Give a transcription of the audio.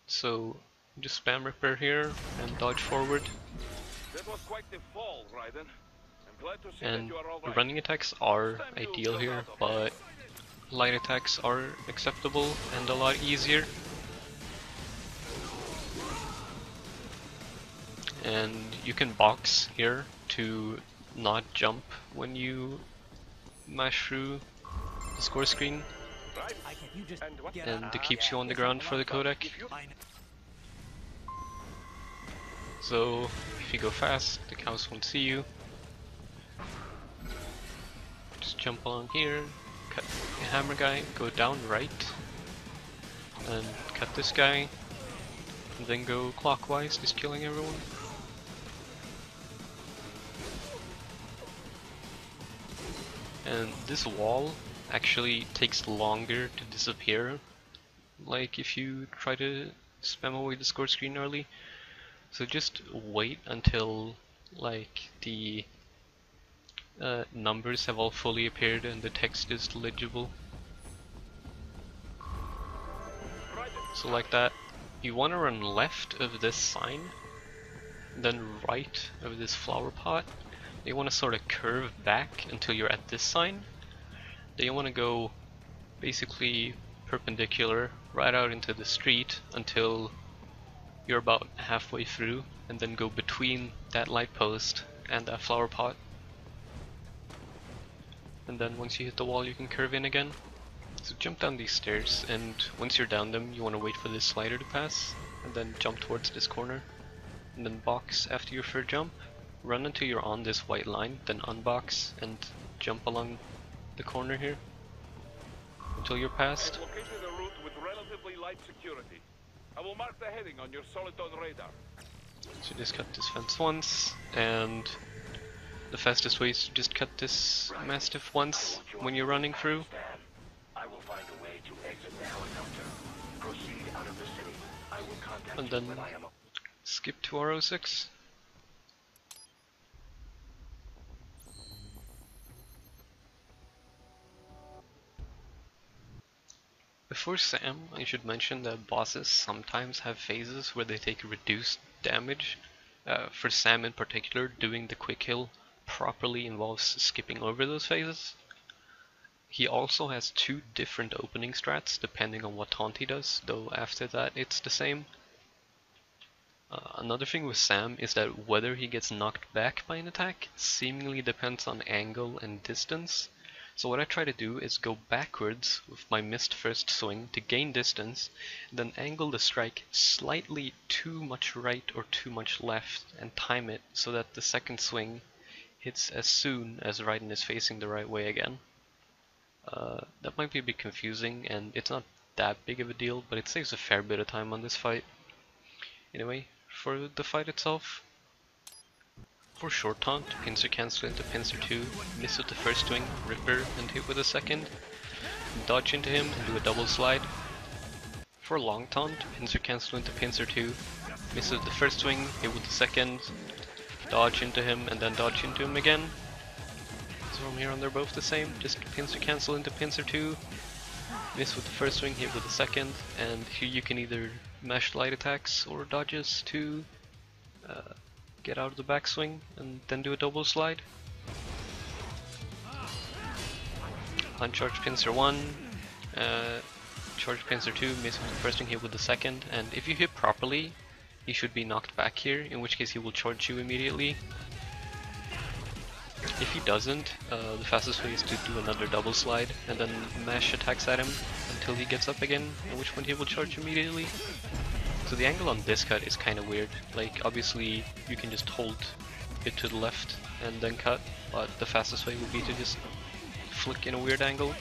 So just spam repair here and dodge forward. That was quite the fall, Raiden. I'm glad to see that And you are all right. running attacks are Time you ideal got here, out of but light attacks are acceptable and a lot easier. And you can box here to not jump when you mash through the score screen, and it keeps you on the ground for the codec. So if you go fast, the cows won't see you. Just jump along here, cut the hammer guy, go down right, and cut this guy, and then go clockwise, just killing everyone. And this wall actually takes longer to disappear, like if you try to spam away the score screen early. So just wait until like the numbers have all fully appeared and the text is legible. So like that. You want to run left of this sign, then right of this flower pot. You want to sort of curve back until you're at this sign. Then you want to go basically perpendicular right out into the street until you're about halfway through, and then go between that light post and that flower pot. And then once you hit the wall, you can curve in again. So jump down these stairs, and once you're down them, you want to wait for this slider to pass, and then jump towards this corner, and then box after your third jump. Run until you're on this white line, then unbox and jump along the corner here until you're past. I've located a route with relatively light security. I will mark the heading on your soliton radar. So just cut this fence once, and the fastest way is to just cut this mastiff once when you're running through. I will find a way to exit the helicopter. Proceed out of the city. I will contact And then you when I am. skip to R06. Before Sam, I should mention that bosses sometimes have phases where they take reduced damage. For Sam in particular, doing the quick heal properly involves skipping over those phases. He also has two different opening strats depending on what taunt he does, though after that it's the same. Another thing with Sam is that whether he gets knocked back by an attack seemingly depends on angle and distance. So what I try to do is go backwards with my missed first swing to gain distance, then angle the strike slightly too much right or too much left and time it so that the second swing hits as soon as Raiden is facing the right way again. That might be a bit confusing, and it's not that big of a deal, but it saves a fair bit of time on this fight. Anyway, for the fight itself, for short taunt, pincer cancel into pincer 2, miss with the first swing, ripper, and hit with a second, dodge into him and do a double slide. For long taunt, pincer cancel into pincer 2, miss with the first swing, hit with the second, dodge into him and then dodge into him again. So from here on they're both the same, just pincer cancel into pincer 2, miss with the first swing, hit with the second, and here you can either mash light attacks or dodges to get out of the backswing and then do a double slide. Uncharge pincer 1, charge pincer 2, miss with the first swing, hit with the second, and if you hit properly, he should be knocked back here, in which case he will charge you immediately. If he doesn't, the fastest way is to do another double slide and then mash attacks at him until he gets up again, at which point he will charge immediately. So the angle on this cut is kind of weird. Like, obviously you can just hold it to the left and then cut, but the fastest way would be to just flick in a weird angle.